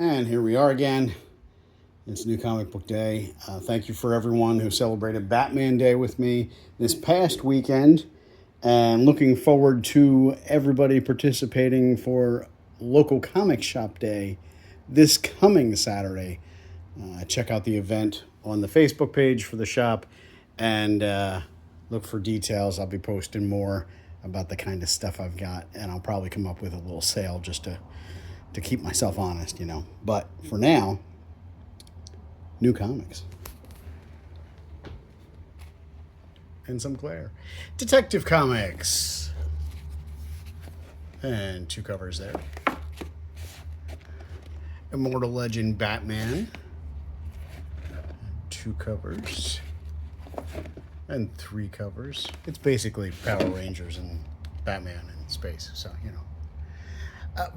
And here we are again. It's New Comic Book Day. Thank you for everyone who celebrated Batman Day with me this past weekend. And looking forward to everybody participating for Local Comic Shop Day this coming Saturday. Check out the event on the Facebook page for the shop and look for details. I'll be posting more about the kind of stuff I've got, and I'll probably come up with a little sale just to keep myself honest, you know. But for now, new comics. And some Claire. Detective Comics. And 2 covers there. Immortal Legend Batman. 2 covers. And 3 covers. It's basically Power Rangers and Batman in space, so, you know.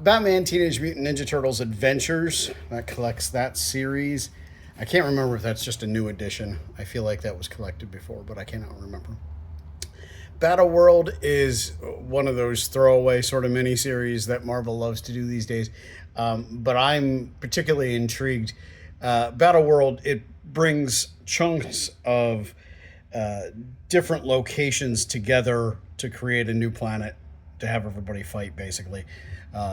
Batman Teenage Mutant Ninja Turtles Adventures. That collects that series. I can't remember if that's just a new edition. I feel like that was collected before, but I cannot remember. Battle World is one of those throwaway sort of miniseries that Marvel loves to do these days. But I'm particularly intrigued. Battle World, it brings chunks of different locations together to create a new planet to have everybody fight, basically.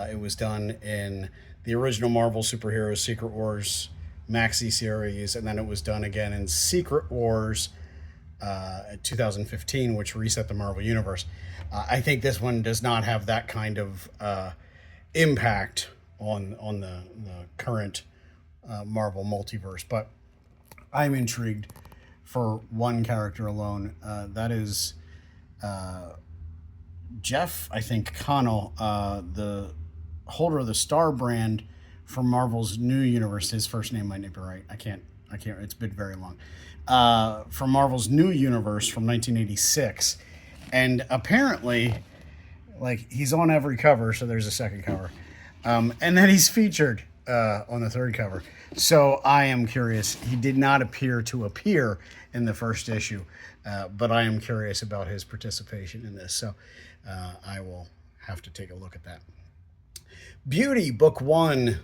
It was done in the original Marvel Superheroes Secret Wars maxi series, and then it was done again in Secret Wars in 2015, which reset the Marvel Universe. I think this one does not have that kind of impact on the current Marvel multiverse, but I'm intrigued for one character alone. That is Jeff, I think, Connell, the holder of the Star brand from Marvel's new universe. His first name might not be right. I can't, it's been very long. From Marvel's new universe from 1986. And apparently, like, he's on every cover, so there's a second cover. And then he's featured on the third cover. So I am curious. He did not appear in the first issue, but I am curious about his participation in this. So I will have to take a look at that. Beauty, book 1.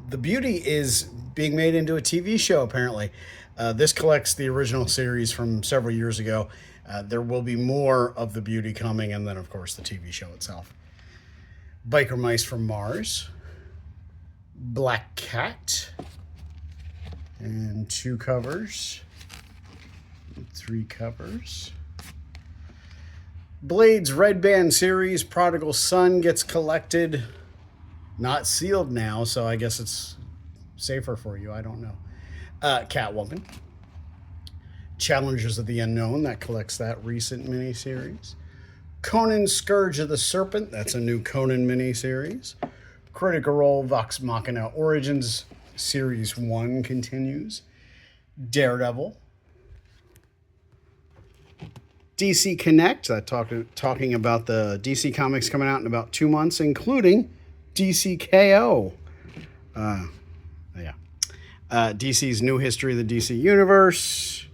The Beauty is being made into a TV show, apparently. This collects the original series from several years ago. There will be more of The Beauty coming, and then, of course, the TV show itself. Biker Mice from Mars. Black Cat. And 2 covers. 3 covers. Blade's Red Band series, Prodigal Son, gets collected. Not sealed now, so I guess it's safer for you. I don't know. Catwoman. Challengers of the Unknown, that collects that recent miniseries. Conan Scourge of the Serpent, that's a new Conan miniseries. Critical Role Vox Machina Origins Series 1 continues. Daredevil. DC Connect, talking about the DC comics coming out in about 2 months, including DCKO. DC's New History of the DC Universe.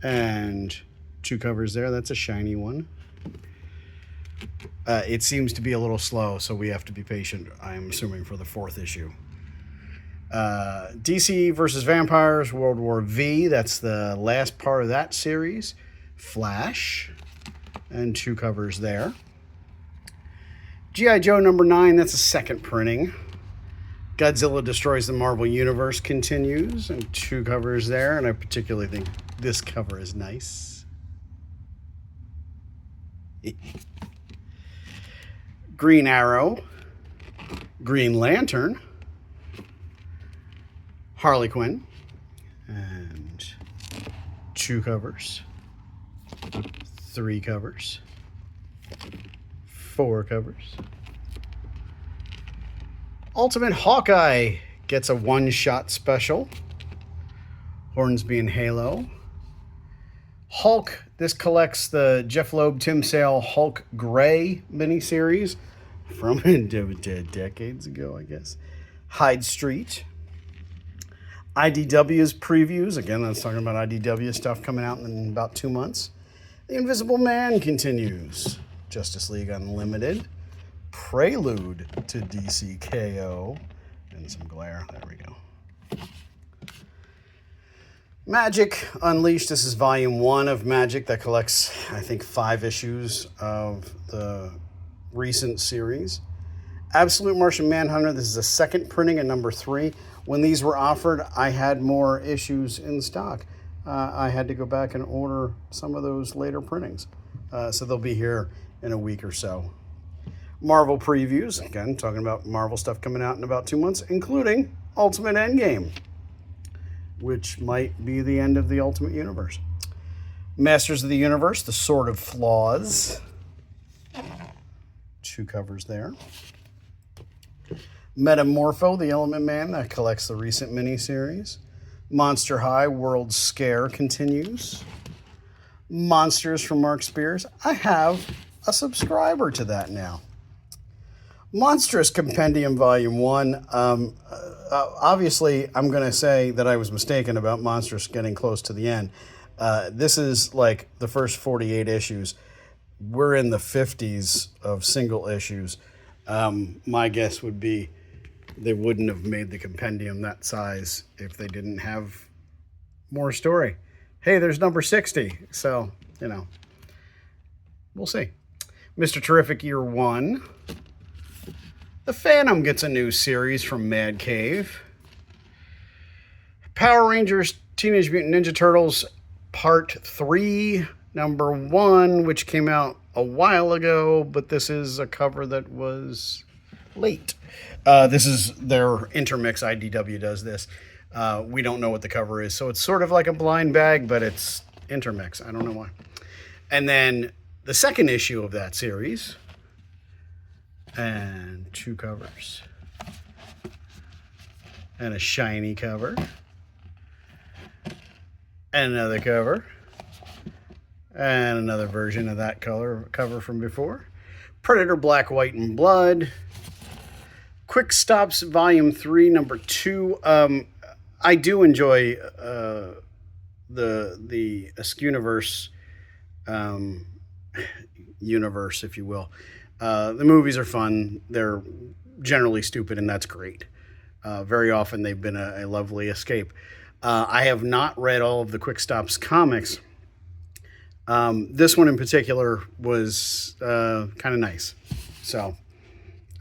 And 2 covers there. That's a shiny one. It seems to be a little slow, so we have to be patient, I'm assuming, for the 4th issue. DC versus Vampires, World War V. That's the last part of that series. Flash. And 2 covers there. G.I. Joe number 9, that's a second printing. Godzilla Destroys the Marvel Universe continues, and 2 covers there, and I particularly think this cover is nice. Green Arrow, Green Lantern, Harley Quinn, and 2 covers, 3 covers, 4 covers. Ultimate Hawkeye gets a 1-shot special. Hornsby and Halo. Hulk, this collects the Jeff Loeb, Tim Sale Hulk Gray miniseries from decades ago, I guess. Hyde Street. IDW's previews. Again, that's talking about IDW stuff coming out in about 2 months. The Invisible Man continues. Justice League Unlimited. Prelude to DCKO. and some glare. There we go. Magic Unleashed. This is volume 1 of Magic that collects, I think, 5 issues of the recent series. Absolute Martian Manhunter. This is a second printing at number 3. When these were offered, I had more issues in stock. I had to go back and order some of those later printings. So they'll be here in a week or so. Marvel previews. Again, talking about Marvel stuff coming out in about 2 months, including Ultimate Endgame, which might be the end of the Ultimate Universe. Masters of the Universe, The Sword of Flaws. 2 covers there. Metamorpho, the Element Man, that collects the recent miniseries. Monster High, World Scare continues. Monsters from Mark Spears. I have a subscriber to that now. Monstrous Compendium Volume 1. Obviously, I'm going to say that I was mistaken about Monstrous getting close to the end. This is like the first 48 issues. We're in the 50s of single issues. My guess would be they wouldn't have made the compendium that size if they didn't have more story. Hey, there's number 60. So, you know, we'll see. Mr. Terrific Year 1. The Phantom gets a new series from Mad Cave. Power Rangers Teenage Mutant Ninja Turtles Part 3, number 1, which came out a while ago, but this is a cover that was late. This is their intermix. IDW does this. We don't know what the cover is, so it's sort of like a blind bag, but it's intermix. I don't know why. And then the second issue of that series, and 2 covers, and a shiny cover, and another cover, and another version of that cover from before. Predator Black, White, and Blood. Quick Stops Volume 3, number 2. I do enjoy the Askewniverse universe, if you will. The movies are fun. They're generally stupid, and that's great. Very often they've been a lovely escape. I have not read all of the Quick Stops comics. This one in particular was kind of nice. So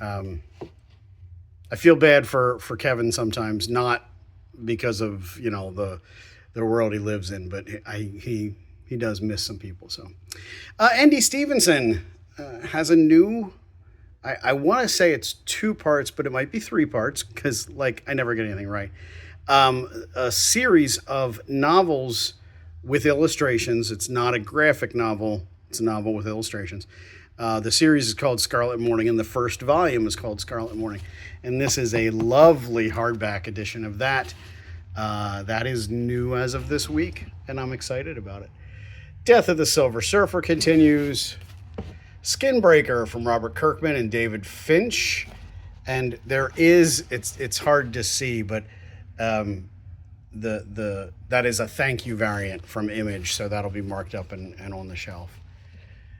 I feel bad for Kevin sometimes, not because of, you know, the world he lives in, but he does miss some people. So Andy Stevenson has a new, I want to say it's 2 parts, but it might be 3 parts because, like, I never get anything right. A series of novels with illustrations. It's not a graphic novel. It's a novel with illustrations. The series is called Scarlet Morning, and the first volume is called Scarlet Morning. And this is a lovely hardback edition of that. That is new as of this week, and I'm excited about it. Death of the Silver Surfer continues. Skinbreaker from Robert Kirkman and David Finch. And there is, it's hard to see, but that is a thank you variant from Image, so that'll be marked up and on the shelf.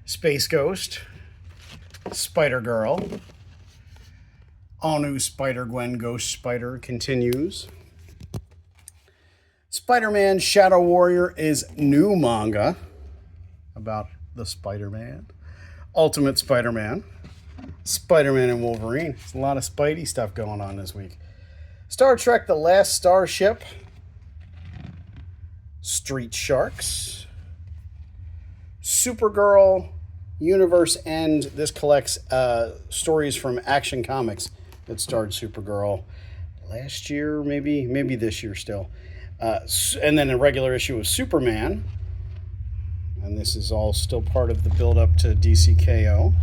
Space Ghost, Spider-Girl, all new Spider-Gwen Ghost Spider continues. Spider-Man Shadow Warrior is new manga about the Spider-Man. Ultimate Spider-Man, Spider-Man and Wolverine. There's a lot of Spidey stuff going on this week. Star Trek The Last Starship, Street Sharks, Supergirl, Universe End. This collects stories from Action Comics that starred Supergirl last year, maybe this year still. And then a regular issue of Superman. And this is all still part of the build-up to DCKO.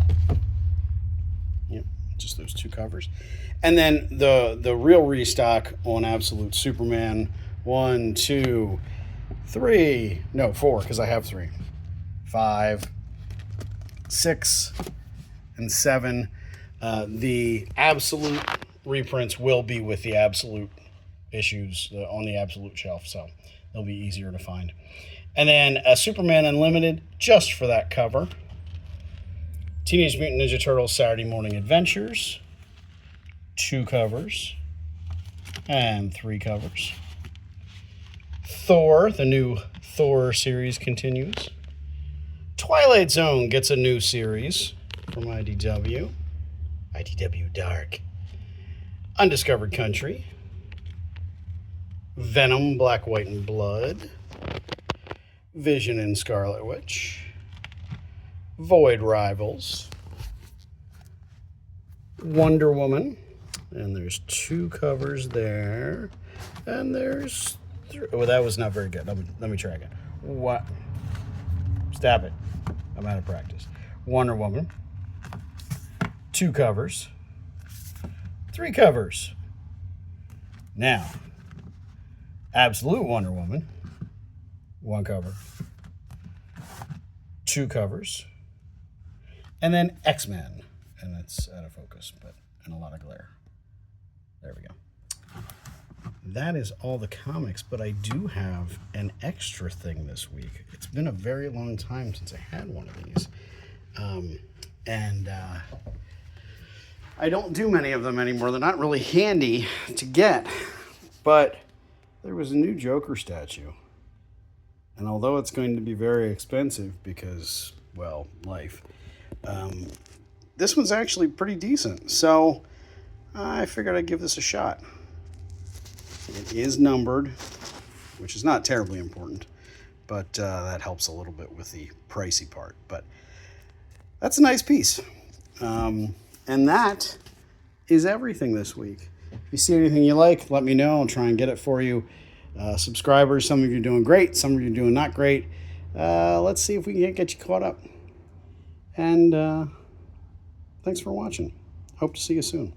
Yep, just those 2 covers. And then the real restock on Absolute Superman. 1, 2, 3. No, 4, because I have 3. 5, 6, and 7. The Absolute reprints will be with the Absolute issues on the Absolute shelf, so they'll be easier to find. And then Superman Unlimited, just for that cover. Teenage Mutant Ninja Turtles Saturday Morning Adventures, 2 covers. and 3 covers. Thor, the new Thor series continues. Twilight Zone gets a new series from IDW. IDW Dark. Undiscovered Country. Venom, Black, White, and Blood. Vision and Scarlet Witch. Void Rivals. Wonder Woman. And there's 2 covers there. And there's 3. Oh, that was not very good. Let me try again. What? Stop it. I'm out of practice. Wonder Woman. 2 covers. 3 covers. Now, Absolute Wonder Woman. 1 cover. 2 covers. And then X-Men. And it's out of focus, but in a lot of glare. There we go. That is all the comics, but I do have an extra thing this week. It's been a very long time since I had one of these. I don't do many of them anymore. They're not really handy to get, but there was a new Joker statue. And although it's going to be very expensive because, well, life, this one's actually pretty decent. So I figured I'd give this a shot. It is numbered, which is not terribly important, but that helps a little bit with the pricey part. But that's a nice piece. And that is everything this week. If you see anything you like, let me know. I'll try and get it for you. Subscribers, some of you are doing great, some of you are doing not great. Let's see if we can get you caught up. And thanks for watching. Hope to see you soon.